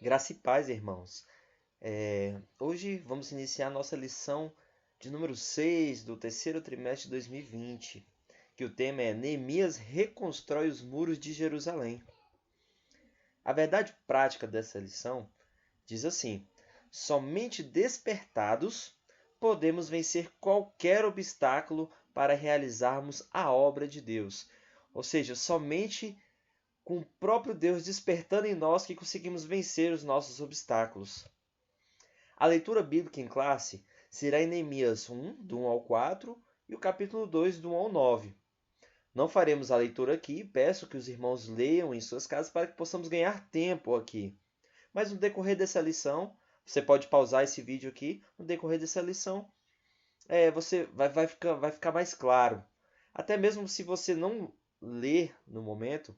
Graça e paz, irmãos. Hoje vamos iniciar a nossa lição de número 6 do terceiro trimestre de 2020, que o tema é Neemias reconstrói os muros de Jerusalém. A verdade prática dessa lição diz assim: somente despertados podemos vencer qualquer obstáculo para realizarmos a obra de Deus. Ou seja, somente com o próprio Deus despertando em nós que conseguimos vencer os nossos obstáculos. A leitura bíblica em classe será em Neemias 1, do 1 ao 4, e o capítulo 2, do 1 ao 9. Não faremos a leitura aqui, peço que os irmãos leiam em suas casas para que possamos ganhar tempo aqui. Mas no decorrer dessa lição, você pode pausar esse vídeo aqui, no decorrer dessa lição, você vai ficar mais claro. Até mesmo se você não ler no momento,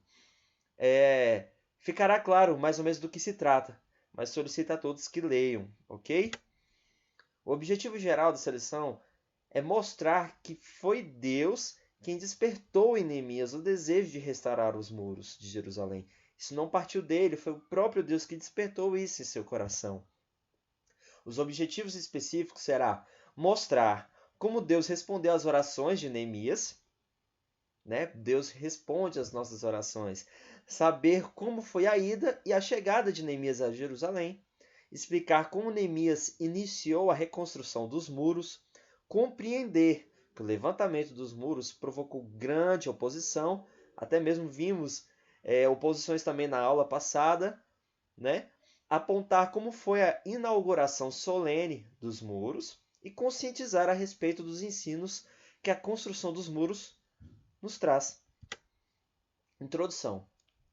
ficará claro mais ou menos do que se trata, mas solicito a todos que leiam, ok? O objetivo geral dessa lição é mostrar que foi Deus quem despertou em Neemias o desejo de restaurar os muros de Jerusalém. Isso não partiu dele, foi o próprio Deus que despertou isso em seu coração. Os objetivos específicos será mostrar como Deus respondeu às orações de Neemias, né? Deus responde às nossas orações. Saber como foi a ida e a chegada de Neemias a Jerusalém. Explicar como Neemias iniciou a reconstrução dos muros. Compreender que o levantamento dos muros provocou grande oposição. Até mesmo vimos oposições também na aula passada, né? Apontar como foi a inauguração solene dos muros e conscientizar a respeito dos ensinos que a construção dos muros nos traz. Introdução.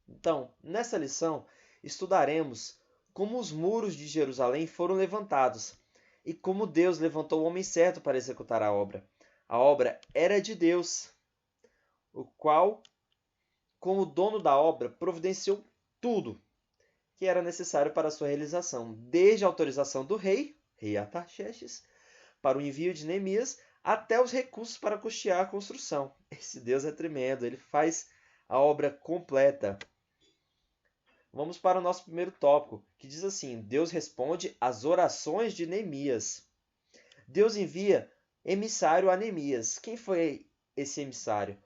Então, nessa lição, estudaremos como os muros de Jerusalém foram levantados e como Deus levantou o homem certo para executar a obra. A obra era de Deus, o qual, como dono da obra, providenciou tudo que era necessário para a sua realização, desde a autorização do rei Artaxerxes, para o envio de Neemias, até os recursos para custear a construção. Esse Deus é tremendo, ele faz a obra completa. Vamos para o nosso primeiro tópico, que diz assim: Deus responde às orações de Neemias. Deus envia emissário a Neemias. Quem foi esse emissário?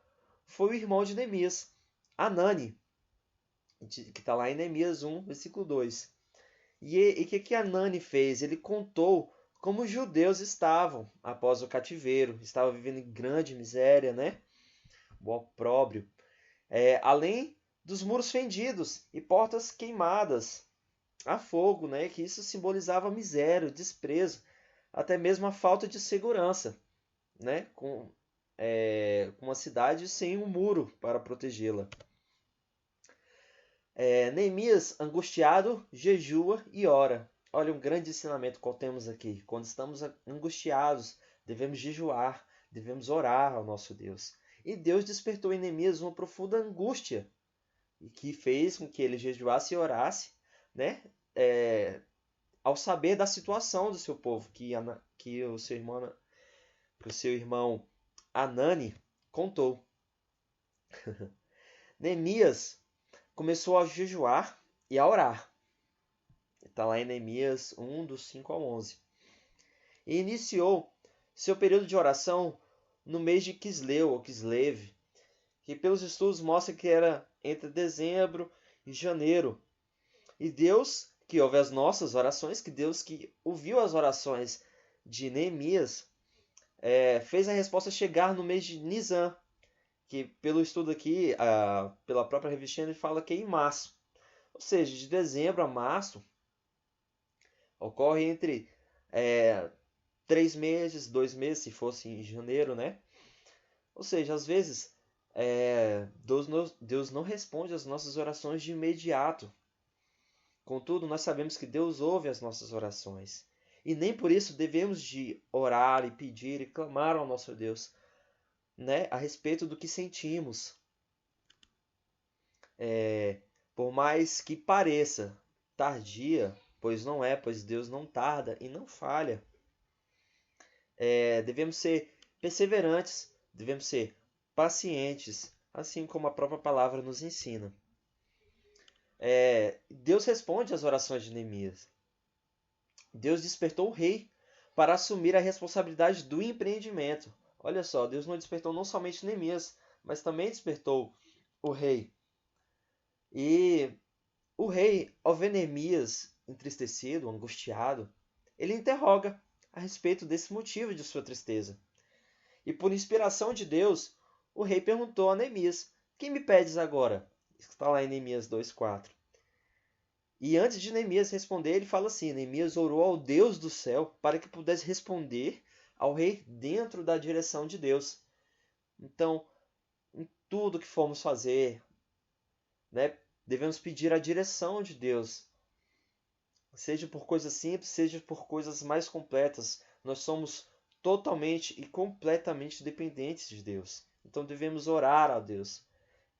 Foi o irmão de Neemias, Anani, que está lá em Neemias 1, versículo 2. E o que Anani fez? Ele contou como os judeus estavam após o cativeiro, estavam vivendo em grande miséria, né? O opróbrio. Além dos muros fendidos e portas queimadas a fogo, né? Que isso simbolizava miséria, desprezo, até mesmo a falta de segurança, né? Com uma cidade sem um muro para protegê-la. Neemias, angustiado, jejua e ora. Olha um grande ensinamento que temos aqui. Quando estamos angustiados, devemos jejuar, devemos orar ao nosso Deus. E Deus despertou em Neemias uma profunda angústia, e que fez com que ele jejuasse e orasse, né? Ao saber da situação do seu povo, que o seu irmão Anani contou. Neemias começou a jejuar e a orar. Está lá em Neemias 1, dos 5 ao 11. E iniciou seu período de oração no mês de Quisleu, ou Kislev, que pelos estudos mostra que era entre dezembro e janeiro. E Deus, que ouve as nossas orações, que Deus que ouviu as orações de Neemias, fez a resposta chegar no mês de Nisan, que pelo estudo aqui, pela própria revista, ele fala que é em março. Ou seja, de dezembro a março, ocorre entre 3 meses, 2 meses, se fosse em janeiro, né? Ou seja, às vezes, Deus não responde às nossas orações de imediato. Contudo, nós sabemos que Deus ouve as nossas orações. E nem por isso devemos de orar e pedir e clamar ao nosso Deus, né, a respeito do que sentimos. Por mais que pareça tardia, pois não é, pois Deus não tarda e não falha. Devemos ser perseverantes, devemos ser pacientes, assim como a própria palavra nos ensina. Deus responde às orações de Neemias. Deus despertou o rei para assumir a responsabilidade do empreendimento. Olha só, Deus não despertou não somente Neemias, mas também despertou o rei. E o rei, ao ver Neemias entristecido, angustiado, ele interroga a respeito desse motivo de sua tristeza. E por inspiração de Deus, o rei perguntou a Neemias: Quem me pedes agora? Está lá em Neemias 2:4. E antes de Neemias responder, ele fala assim: Neemias orou ao Deus do céu para que pudesse responder ao rei dentro da direção de Deus. Então, em tudo que formos fazer, né, devemos pedir a direção de Deus, seja por coisas simples, seja por coisas mais completas. Nós somos totalmente e completamente dependentes de Deus. Então devemos orar a Deus.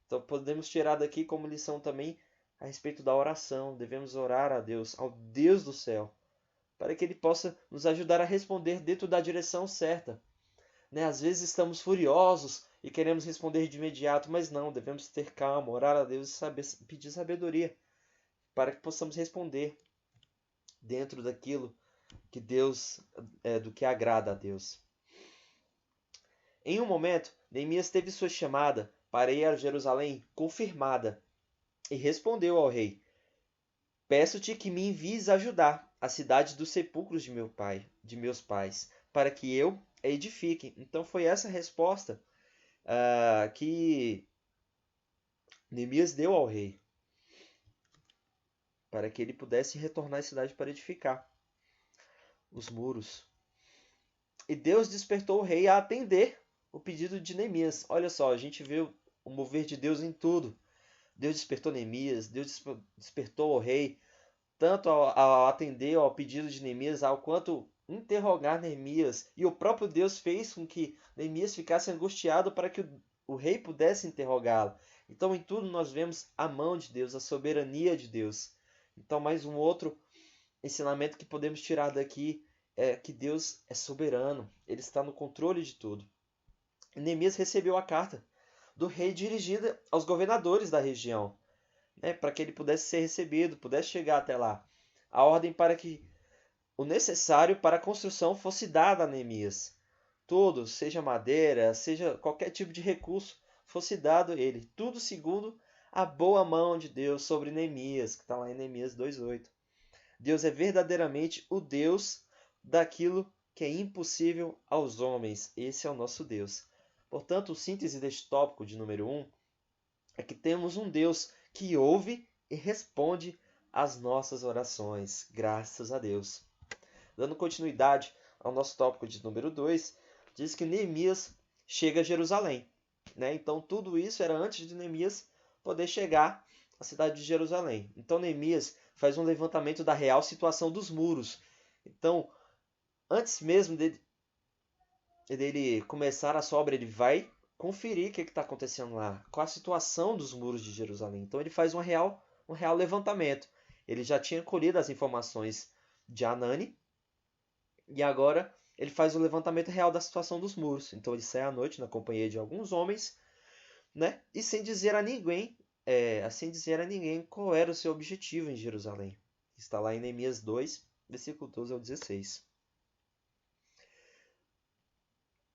Então podemos tirar daqui como lição também a respeito da oração. Devemos orar a Deus, ao Deus do céu, para que Ele possa nos ajudar a responder dentro da direção certa. Né? Às vezes estamos furiosos e queremos responder de imediato, mas não, devemos ter calma, orar a Deus e pedir sabedoria para que possamos responder dentro daquilo que Deus, do que agrada a Deus. Em um momento, Neemias teve sua chamada para ir a Jerusalém confirmada e respondeu ao rei: Peço-te que me envies ajudar a cidade dos sepulcros de meus pais, para que eu a edifique. Então foi essa a resposta que Neemias deu ao rei, para que ele pudesse retornar à cidade para edificar os muros. E Deus despertou o rei a atender o pedido de Neemias. Olha só, a gente vê o mover de Deus em tudo. Deus despertou Neemias, Deus despertou o rei, tanto ao atender ao pedido de Neemias, ao quanto interrogar Neemias. E o próprio Deus fez com que Neemias ficasse angustiado para que o rei pudesse interrogá-lo. Então, em tudo nós vemos a mão de Deus, a soberania de Deus. Então, mais um outro ensinamento que podemos tirar daqui é que Deus é soberano, Ele está no controle de tudo. E Neemias recebeu a carta do rei dirigida aos governadores da região, né, para que ele pudesse ser recebido, pudesse chegar até lá. A ordem para que o necessário para a construção fosse dada a Neemias. Tudo, seja madeira, seja qualquer tipo de recurso, fosse dado a ele. Tudo segundo a boa mão de Deus sobre Neemias, que está lá em Neemias 2:8. Deus é verdadeiramente o Deus daquilo que é impossível aos homens. Esse é o nosso Deus. Portanto, a síntese deste tópico de número 1 é que temos um Deus que ouve e responde às nossas orações. Graças a Deus. Dando continuidade ao nosso tópico de número 2, diz que Neemias chega a Jerusalém. Né? Então, tudo isso era antes de Neemias poder chegar à cidade de Jerusalém. Então, Neemias faz um levantamento da real situação dos muros. Então, antes mesmo dele começar a sua obra, ele vai conferir o que está acontecendo lá, qual a situação dos muros de Jerusalém. Então, ele faz um real levantamento. Ele já tinha colhido as informações de Anani, e agora ele faz o levantamento real da situação dos muros. Então ele sai à noite na companhia de alguns homens, né? E sem dizer a ninguém, qual era o seu objetivo em Jerusalém. Está lá em Neemias 2, versículo 12 ao 16.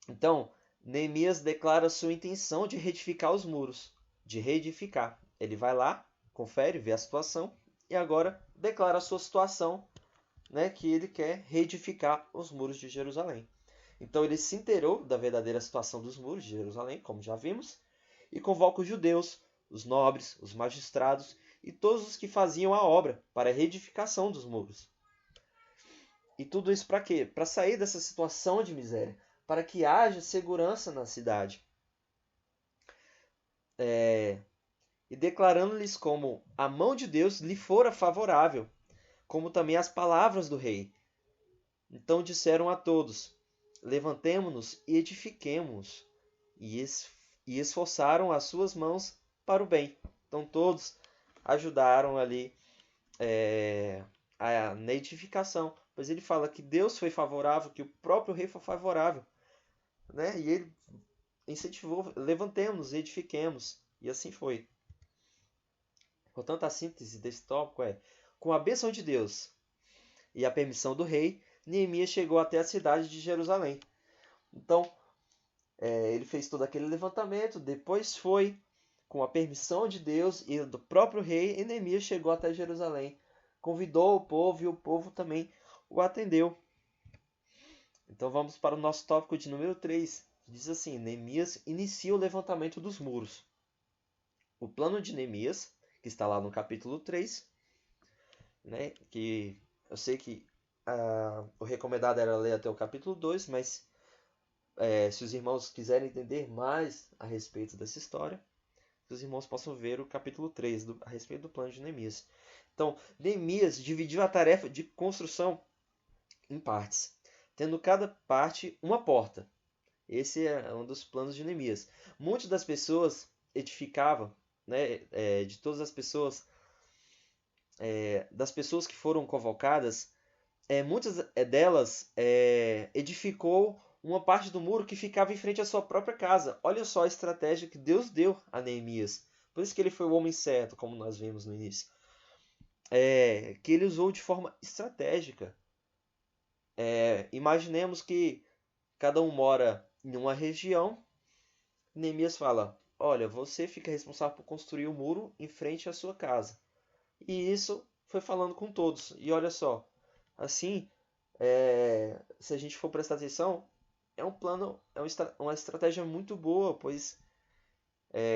Então, Neemias declara sua intenção de reedificar os muros, de reedificar. Ele vai lá, confere, vê a situação e agora declara a sua situação, né, que ele quer reedificar os muros de Jerusalém. Então ele se inteirou da verdadeira situação dos muros de Jerusalém, como já vimos, e convoca os judeus, os nobres, os magistrados e todos os que faziam a obra para a reedificação dos muros. E tudo isso para quê? Para sair dessa situação de miséria, para que haja segurança na cidade. E declarando-lhes como a mão de Deus lhe fora favorável, como também as palavras do rei. Então disseram a todos: Levantemo-nos e edifiquemo-nos. E esforçaram as suas mãos para o bem. Então todos ajudaram ali na edificação. Pois ele fala que Deus foi favorável, que o próprio rei foi favorável. Né? E ele incentivou: levantemo-nos e edifiquemos. E assim foi. Portanto, a síntese desse tópico é: com a bênção de Deus e a permissão do rei, Neemias chegou até a cidade de Jerusalém. Então, ele fez todo aquele levantamento, depois foi, com a permissão de Deus e do próprio rei, e Neemias chegou até Jerusalém, convidou o povo e o povo também o atendeu. Então vamos para o nosso tópico de número 3. Diz assim: Neemias inicia o levantamento dos muros. O plano de Neemias, que está lá no capítulo 3, né, que eu sei que o recomendado era ler até o capítulo 2, mas se os irmãos quiserem entender mais a respeito dessa história, que os irmãos possam ver o capítulo 3 a respeito do plano de Neemias. Então, Neemias dividiu a tarefa de construção em partes, tendo cada parte uma porta. Esse é um dos planos de Neemias. Muitas das pessoas edificavam, né, de todas as pessoas, das pessoas que foram convocadas, muitas delas edificou uma parte do muro que ficava em frente à sua própria casa. Olha só a estratégia que Deus deu a Neemias. Por isso que ele foi o homem certo, como nós vimos no início. Que ele usou de forma estratégica. Imaginemos que cada um mora em uma região. Neemias fala: olha, você fica responsável por construir o muro em frente à sua casa. E isso foi falando com todos. E olha só, assim, se a gente for prestar atenção, é um plano, uma estratégia muito boa, pois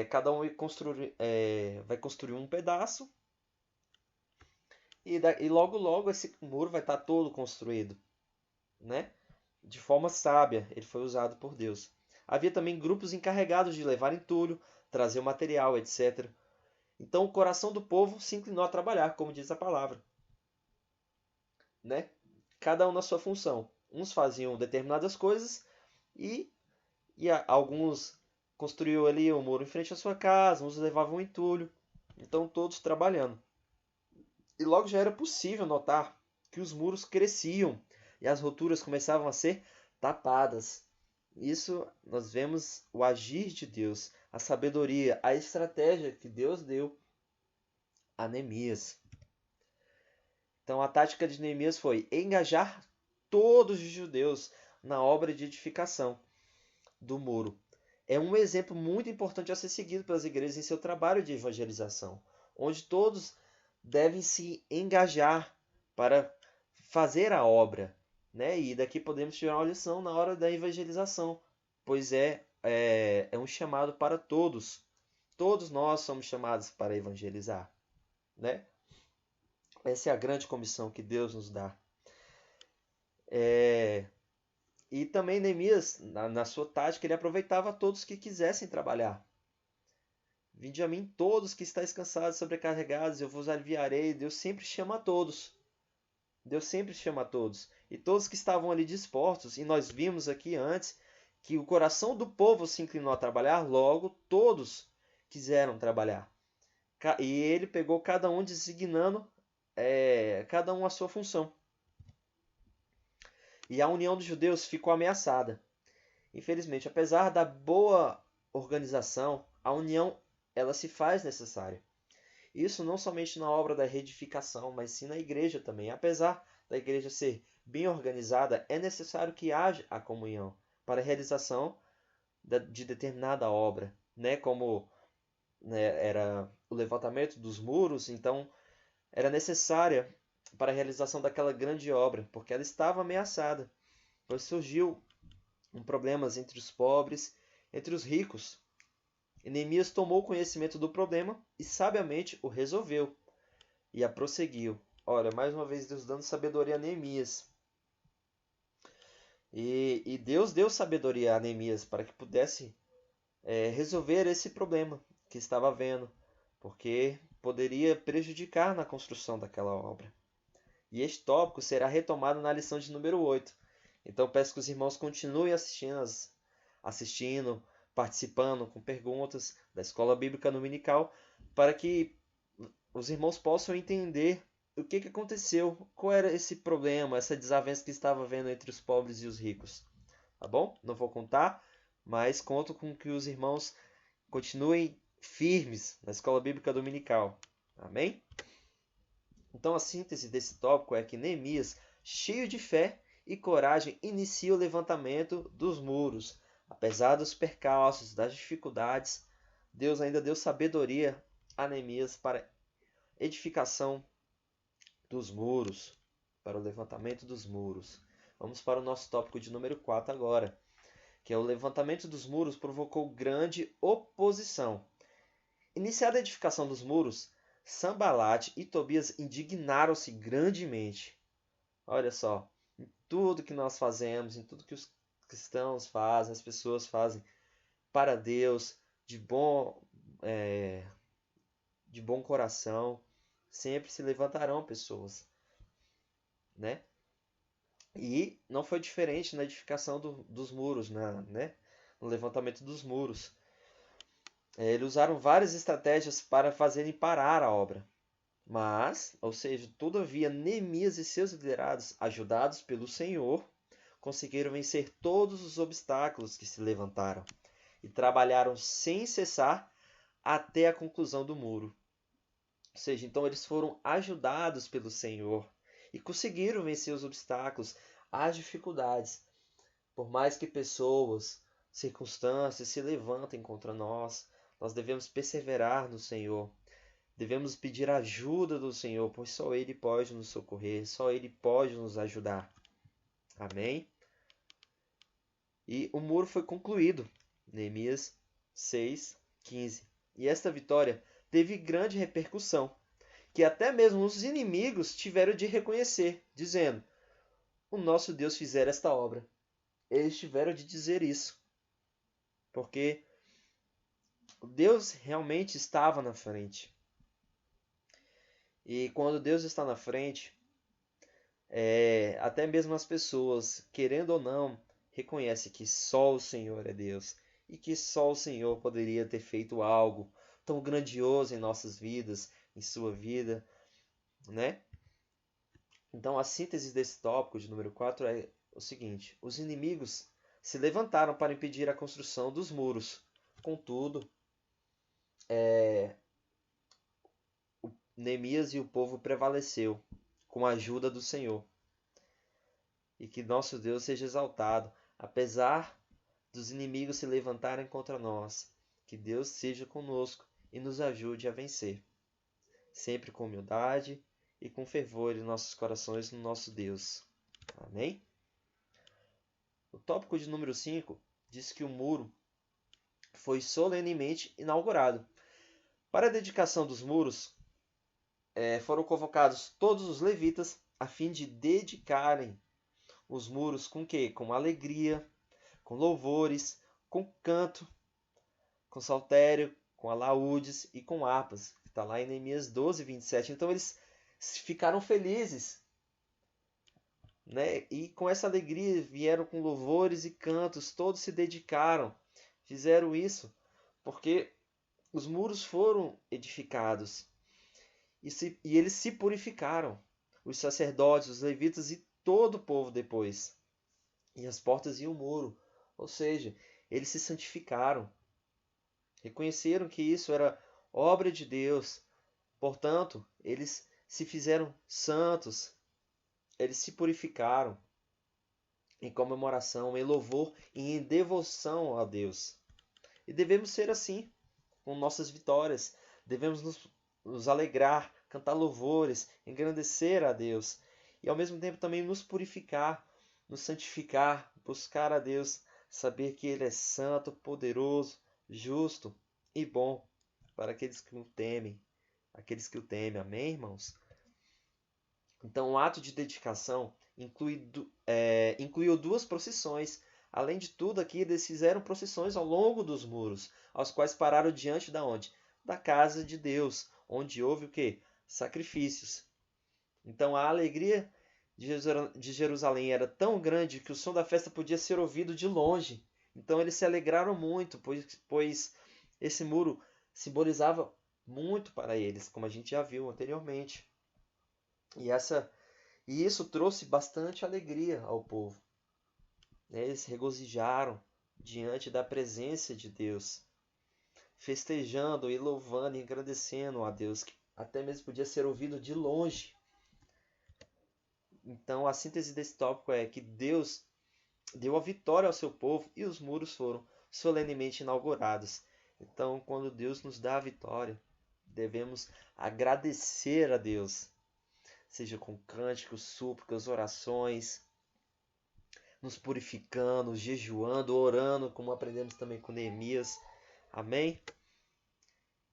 cada um vai construir um pedaço e logo logo esse muro vai estar todo construído, né? De forma sábia, ele foi usado por Deus. Havia também grupos encarregados de levar entulho, trazer o material, etc. Então o coração do povo se inclinou a trabalhar, como diz a palavra, né? Cada um na sua função. Uns faziam determinadas coisas e alguns construíam ali um muro em frente à sua casa, uns levavam entulho. Então todos trabalhando. E logo já era possível notar que os muros cresciam e as roturas começavam a ser tapadas. Isso nós vemos o agir de Deus, a sabedoria, a estratégia que Deus deu a Neemias. Então a tática de Neemias foi engajar todos os judeus na obra de edificação do muro. É um exemplo muito importante a ser seguido pelas igrejas em seu trabalho de evangelização, onde todos devem se engajar para fazer a obra, né? E daqui podemos tirar uma lição na hora da evangelização, pois é um chamado para todos. Todos nós somos chamados para evangelizar, né? Essa é a grande comissão que Deus nos dá. E também Neemias, na sua tática, ele aproveitava todos que quisessem trabalhar. Vinde a mim todos que estáis cansados e sobrecarregados, eu vos aliviarei. Deus sempre chama a todos. Deus sempre chama a todos. E todos que estavam ali dispostos, e nós vimos aqui antes que o coração do povo se inclinou a trabalhar, logo todos quiseram trabalhar. E ele pegou cada um designando cada um a sua função. E a união dos judeus ficou ameaçada. Infelizmente, apesar da boa organização, a união ela se faz necessária. Isso não somente na obra da reedificação, mas sim na igreja também. Apesar da igreja ser bem organizada, é necessário que haja a comunhão para a realização de determinada obra, né? Como era o levantamento dos muros, então era necessária para a realização daquela grande obra, porque ela estava ameaçada, pois surgiu problemas entre os pobres, entre os ricos. E Neemias tomou conhecimento do problema e sabiamente o resolveu e a prosseguiu. Olha, mais uma vez Deus dando sabedoria a Neemias. E Deus deu sabedoria a Neemias para que pudesse resolver esse problema que estava havendo, porque poderia prejudicar na construção daquela obra. E este tópico será retomado na lição de número 8. Então peço que os irmãos continuem assistindo, participando com perguntas da Escola Bíblica Dominical, para que os irmãos possam entender o que aconteceu, qual era esse problema, essa desavença que estava havendo entre os pobres e os ricos. Tá bom? Não vou contar, mas conto com que os irmãos continuem firmes na Escola Bíblica Dominical. Amém? Então a síntese desse tópico é que Neemias, cheio de fé e coragem, inicia o levantamento dos muros. Apesar dos percalços, das dificuldades, Deus ainda deu sabedoria a Neemias para edificação dos muros, para o levantamento dos muros. Vamos para o nosso tópico de número 4 agora, que é o levantamento dos muros provocou grande oposição. Iniciada a edificação dos muros, Sanbalate e Tobias indignaram-se grandemente. Olha só, em tudo que nós fazemos, em tudo que os cristãos fazem, as pessoas fazem para Deus, é, de bom coração, sempre se levantarão pessoas, né? E não foi diferente na edificação dos muros, né? No levantamento dos muros. Eles usaram várias estratégias para fazerem parar a obra. Mas, ou seja, todavia, Neemias e seus liderados, ajudados pelo Senhor, conseguiram vencer todos os obstáculos que se levantaram e trabalharam sem cessar até a conclusão do muro. Ou seja, então eles foram ajudados pelo Senhor e conseguiram vencer os obstáculos, as dificuldades. Por mais que pessoas, circunstâncias se levantem contra nós, nós devemos perseverar no Senhor. Devemos pedir ajuda do Senhor, pois só Ele pode nos socorrer, só Ele pode nos ajudar. Amém? E o muro foi concluído. Neemias 6:15. E esta vitória teve grande repercussão, que até mesmo os inimigos tiveram de reconhecer, dizendo: o nosso Deus fizera esta obra. Eles tiveram de dizer isso, porque Deus realmente estava na frente. E quando Deus está na frente, até mesmo as pessoas, querendo ou não, reconhecem que só o Senhor é Deus e que só o Senhor poderia ter feito algo tão grandioso em nossas vidas, em sua vida, né? Então a síntese desse tópico de número 4 é o seguinte: os inimigos se levantaram para impedir a construção dos muros. Contudo, Neemias e o povo prevaleceu com a ajuda do Senhor. E que nosso Deus seja exaltado, apesar dos inimigos se levantarem contra nós. Que Deus seja conosco e nos ajude a vencer, sempre com humildade e com fervor em nossos corações no nosso Deus. Amém? O tópico de número 5 diz que o muro foi solenemente inaugurado. Para a dedicação dos muros, foram convocados todos os levitas a fim de dedicarem os muros com quê? Com alegria, com louvores, com canto, com saltério, com alaúdes e com harpas. Está lá em Neemias 12:27. Então eles ficaram felizes, né? E com essa alegria vieram com louvores e cantos, todos se dedicaram, fizeram isso, porque os muros foram edificados e eles se purificaram, os sacerdotes, os levitas e todo o povo depois. E as portas e o muro, ou seja, eles se santificaram, reconheceram que isso era obra de Deus, portanto, eles se fizeram santos, eles se purificaram em comemoração, em louvor e em devoção a Deus. E devemos ser assim com nossas vitórias. Devemos nos alegrar, cantar louvores, engrandecer a Deus e ao mesmo tempo também nos purificar, nos santificar, buscar a Deus, saber que Ele é santo, poderoso, justo e bom para aqueles que o temem. Amém, irmãos? Então, o ato de dedicação incluiu duas procissões. Além de tudo, aqui eles fizeram procissões ao longo dos muros, aos quais pararam diante da onde? Da casa de Deus, onde houve o quê? Sacrifícios. Então, a alegria de Jerusalém era tão grande que o som da festa podia ser ouvido de longe. Então, eles se alegraram muito, pois esse muro simbolizava muito para eles, como a gente já viu anteriormente. E isso trouxe bastante alegria ao povo. Eles se regozijaram diante da presença de Deus, festejando e louvando e agradecendo a Deus até mesmo podia ser ouvido de longe. Então, a síntese desse tópico é que Deus deu a vitória ao seu povo e os muros foram solenemente inaugurados. Então, quando Deus nos dá a vitória, devemos agradecer a Deus, seja com cânticos, súplicas, orações, nos purificando, jejuando, orando, como aprendemos também com Neemias. Amém?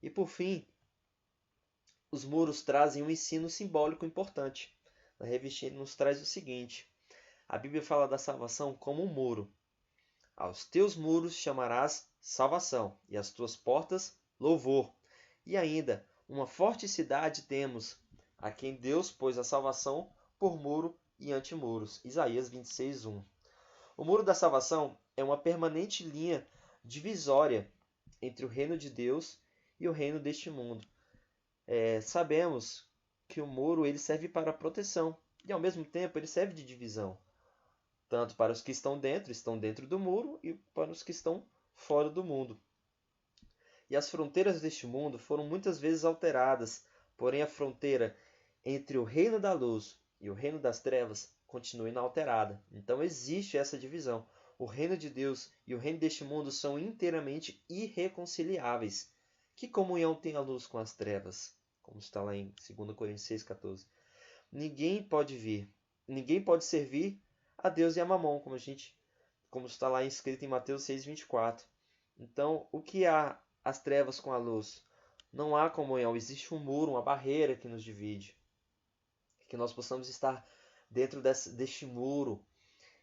E por fim, os muros trazem um ensino simbólico importante. A revista nos traz o seguinte: a Bíblia fala da salvação como um muro. Aos teus muros chamarás salvação, e às tuas portas louvor. E ainda, uma forte cidade temos, a quem Deus pôs a salvação por muro e antemuros. Isaías 26:1. O muro da salvação é uma permanente linha divisória entre o reino de Deus e o reino deste mundo. Sabemos que o muro ele serve para proteção e ao mesmo tempo ele serve de divisão, tanto para os que estão dentro do muro, e para os que estão fora do mundo. E as fronteiras deste mundo foram muitas vezes alteradas, porém a fronteira entre o reino da luz e o reino das trevas continua inalterada. Então existe essa divisão. O reino de Deus e o reino deste mundo são inteiramente irreconciliáveis. Que comunhão tem a luz com as trevas? Como está lá em 2 Coríntios 6,14. Ninguém pode servir a Deus e a Mamon, como está lá escrito em Mateus 6,24. Então, o que há as trevas com a luz? Não há comunhão, existe um muro, uma barreira que nos divide. Que nós possamos estar dentro deste muro.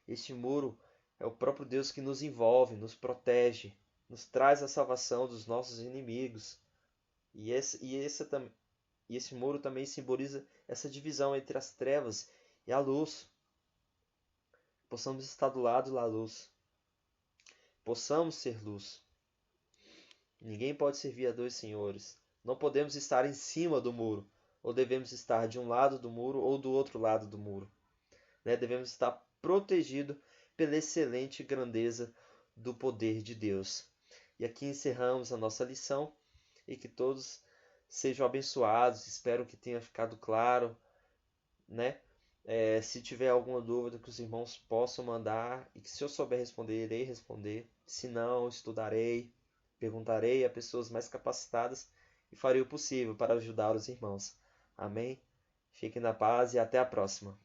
Este muro é o próprio Deus que nos envolve, nos protege, nos traz a salvação dos nossos inimigos. E esse muro também simboliza essa divisão entre as trevas e a luz. Possamos estar do lado da luz. Possamos ser luz. Ninguém pode servir a dois senhores. Não podemos estar em cima do muro, ou devemos estar de um lado do muro ou do outro lado do muro. Devemos estar protegidos pela excelente grandeza do poder de Deus. E aqui encerramos a nossa lição e que todos sejam abençoados. Espero que tenha ficado claro, se tiver alguma dúvida, que os irmãos possam mandar, e que se eu souber responder, irei responder. Se não, estudarei, perguntarei a pessoas mais capacitadas e farei o possível para ajudar os irmãos. Amém? Fiquem na paz e até a próxima.